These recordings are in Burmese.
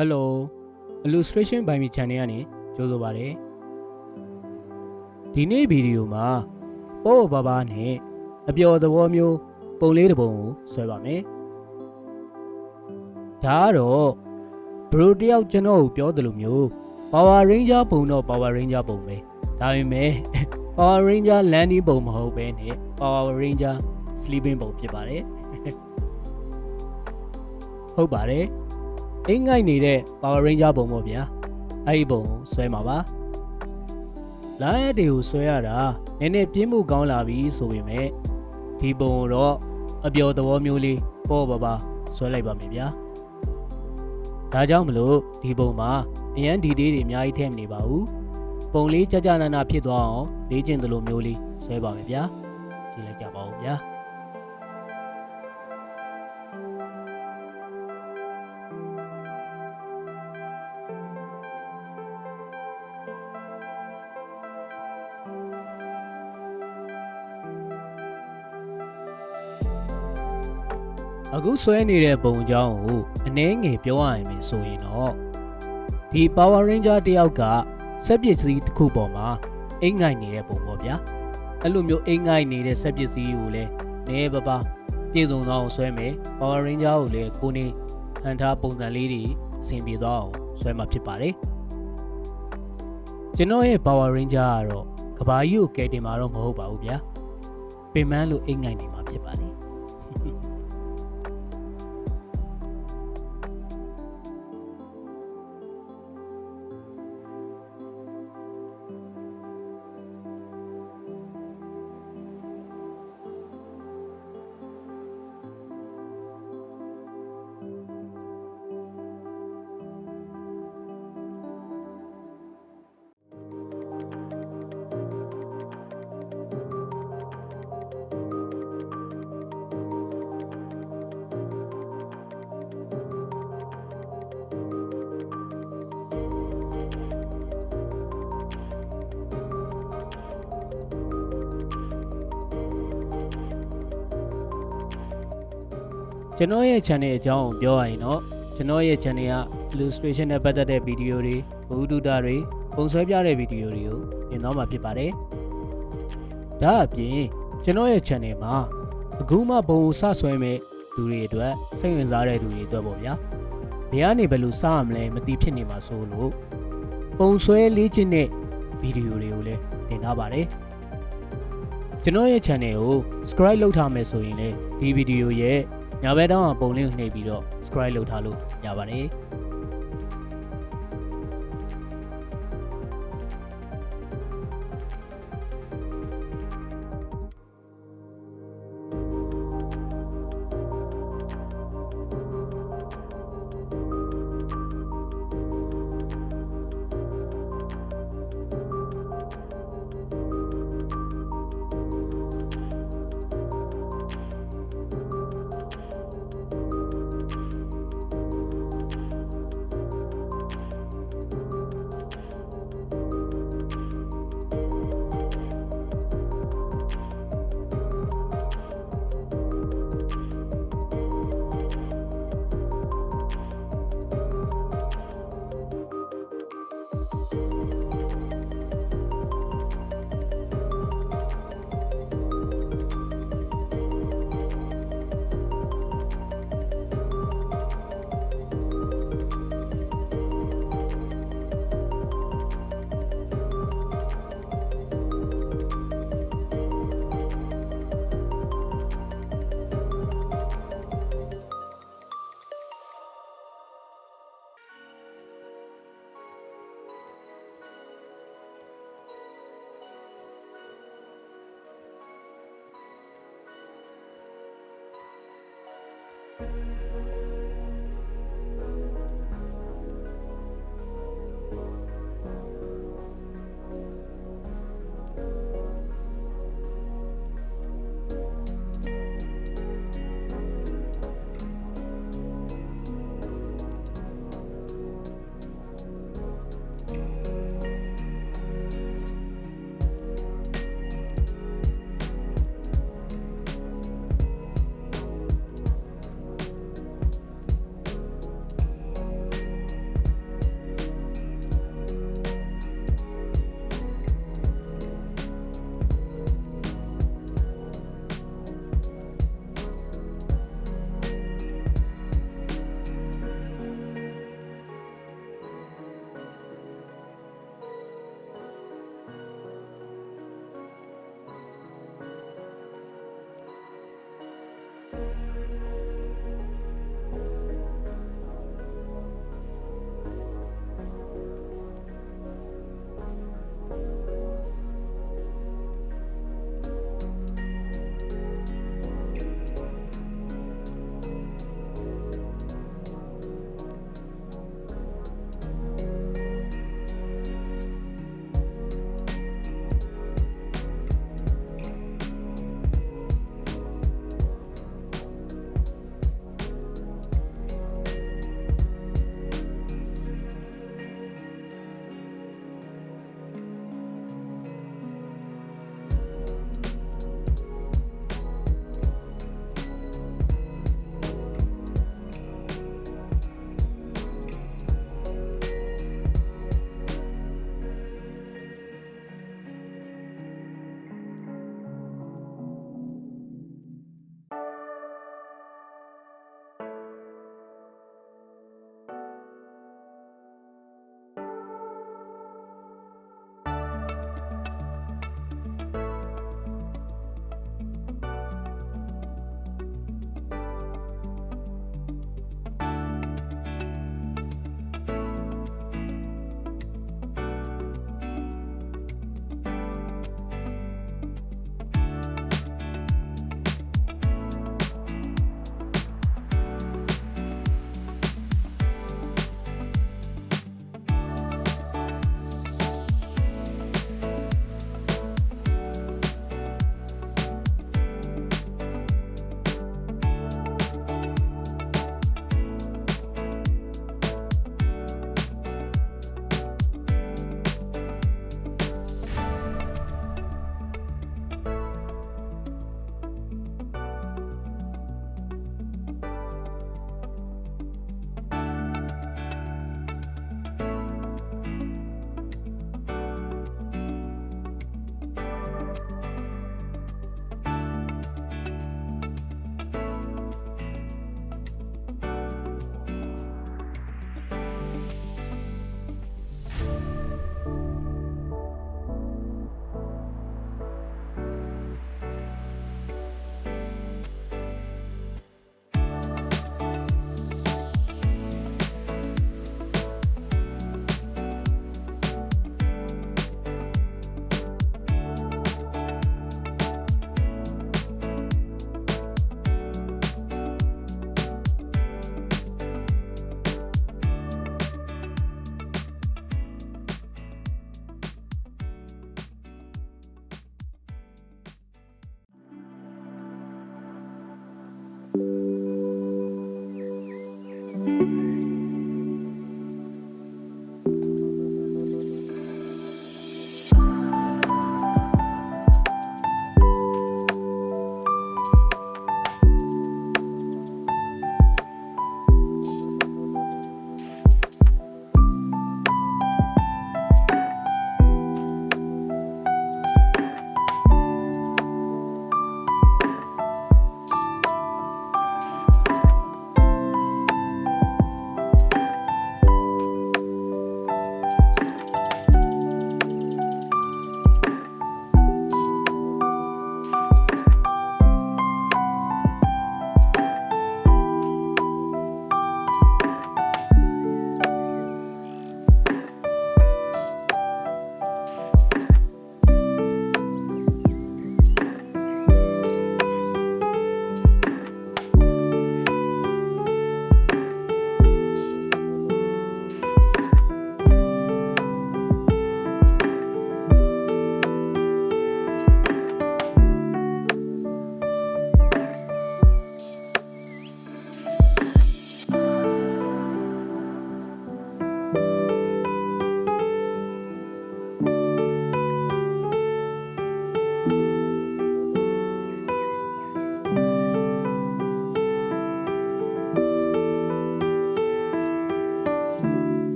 Hello illustration by me channel ကနေကြိုးဆိုပါရစေဒီနေ့ဗီဒီယိုမှာပေါ့ပါပါနဲ့အပျော်သဘောမျိုးပုံလေးတစ်ပုံကိုဆွဲပါမယ်ဒါကတော့ bro တယောက်ကျွန်တော်ကိုပြောတယ်လို့မျိုး Power Ranger ပုံတော့ Power Ranger ပုံပဲဒါပေမဲ့ Power Ranger landing ပုံမဟုတ်ဘဲနဲ့ Power Ranger sleeping ပုံဖြစ်ပါတယ်ဟုတ်ပါတယ်အင်္ဂိုက်နေတဲ့ Power Ranger ပုံပေါ့ဗျာအဲ့ဒီပုံကိုဆွဲမှာပါလာရက်တွေကိုဆွဲရတာနည်းနည်းပြင်းမှုကောင်းလာပြီဆိုပေမဲ့ဒီပုံတော့အပျော်သဘောမျိုးလေးပေါ့ပါပါဆွဲလိုက်ပါမယ်ဗျာဒါကြောင့်မလို့ဒီပုံမှာအရန်ဒီတေးတွေအများကြီးထည့်မနေပါဘူးပုံလေးကြကြနာနာဖြစ်သွားအောင်လေ့ကျင့်သလိုမျိုးလေးဆွဲပါမယ်ဗျာကြည့်လိုက်ကြပါဦးဗျာအခုဆွဲနေတဲ့ပုံအကြောင်းကိုအနည်းငယ်ပြောရရင်ဆိုရင်တော့ဒီ Power Ranger တယောက်ကစက်ပစ္စည်းတစ်ခုပေါ်မှာအိမ်ငိုက်နေတဲ့ပုံပေါ့ဗျာအဲ့လိုမျိုးအိမ်ငိုက်နေတဲ့စက်ပစ္စည်းကိုလည်းနည်းပါးပြည့်စုံသွားအောင်ဆွဲမယ် Power Ranger ကိုလည်းကိုနေဟန်ထားပုံစံလေးတွေအဆင်ပြေသွားအောင်ဆွဲမှာဖြစ်ပါတယ်ကျွန်တော်ရဲ့ Power Ranger ကတော့ကဘာကြီးကိုကယ်တင်မှာတော့မဟုတ်ပါဘူးဗျာပင်မလို့အိမ်ငိုက်နေမှာဖြစ်ပါတယ်ကျွန်တော်ရဲ့ channel အကြောင်းကိုပြောရရင်တော့ကျွန်တော်ရဲ့ channel က illustration နဲ့ပတ်သက်တဲ့ဗီဒီယိုတွေဘဝတုဒ္ဒတွေပုံဆွဲပြတဲ့ဗီဒီယိုတွေကိုတင်သွားမှာဖြစ်ပါတယ်။ဒါအပြင်ကျွန်တော်ရဲ့ channel မှာအခုမှဘုံစဆွဲမဲ့လူတွေအတွက်စိတ်ဝင်စားတဲ့လူတွေအတွက်ပေါ့ဗျာ။ဘယ်ကနေဘယ်လိုစရမလဲမသိဖြစ်နေမှာဆိုလို့ပုံဆွဲလေ့ကျင့်တဲ့ဗီဒီယိုတွေကိုလည်းတင်ထားပါတယ်။ကျွန်တော်ရဲ့ channel ကို subscribe လုပ်ထားမယ်ဆိုရင်လည်းဒီဗီဒီယိုရဲ့ညာဘက်တောင်းပုံလေးကိုနှိပ်ပြီးတော့ subscribe လုပ်ထားလို့ရပါတယ်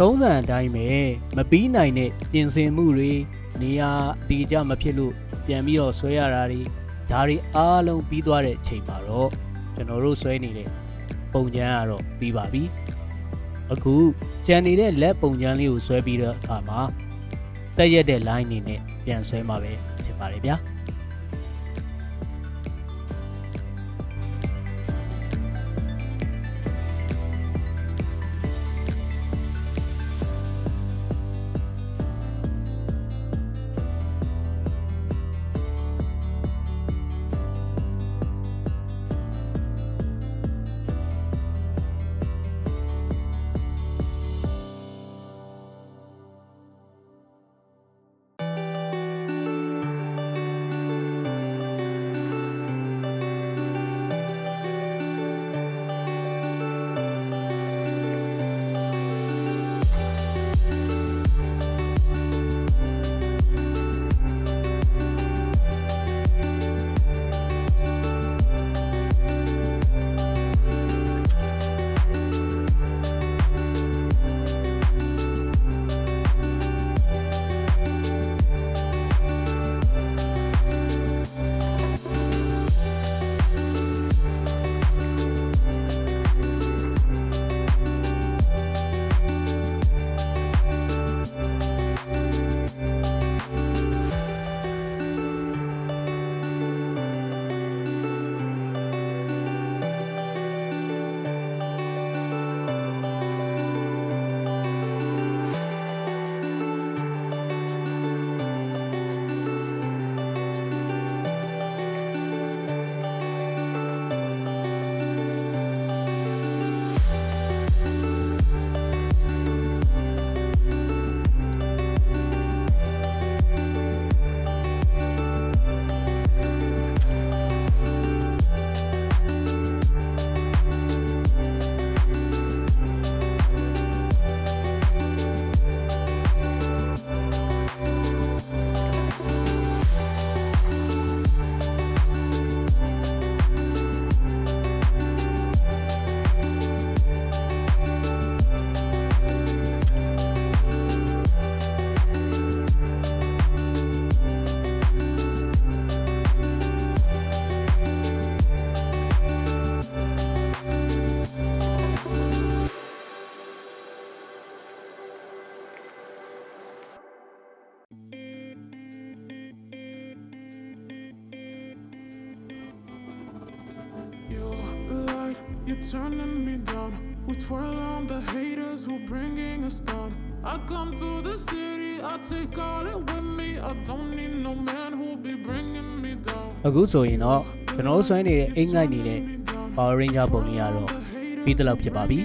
ထုံးစံအတိုင်းပဲမပြီးနိုင်တဲ့ပြင်ဆင်မှုတွေနေရာဒီကြမဖြစ်လို့ပြန်ပြီးတော့ဆွဲရတာတွေဒါတွေအားလုံးပြီးသွားတဲ့အချိန်မှာတော့ကျွန်တော်တို့ဆွဲနေတဲ့ပုံချမ်းကတော့ပြီးပါပြီအခုကြံနေတဲ့လက်ပုံချမ်းလေးကိုဆွဲပြီးတော့အခါမှာတက်ရက်တဲ့ line နေနဲ့ပြန်ဆွဲမှာပဲဖြစ်ပါတယ်ဗျာYou're turning me down. We twirl on the haters who bringing us down. I come to the city, I take all it with me. I don't need no man who'll be bringing me down. အခုဆိုရင်တော့ကျွန်တော်ဆွဲနေတဲ့အင်္ဂိုက်နေတဲ့ Power Ranger ပုံလေးကတော့ပြီးသလောက်ဖြစ်ပါပြီ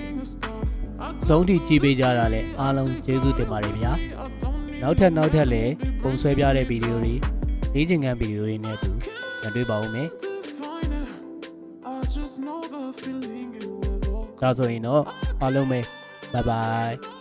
။ဆုံးထိကြည့်ပေးကြတာလည်းအားလုံးကျေးဇူးတင်ပါတယ်ဗျာ။နောက်ထပ်လည်းပုံဆွဲပြတဲ့ဗီဒီယိုတွေလေ့ကျင့်ခန်းဗီဒီယိုတွေနဲ့အတူပြန်တွေ့ပါဦးမယ်။ဒါဆိုရင်တော့အားလုံးပဲ bye bye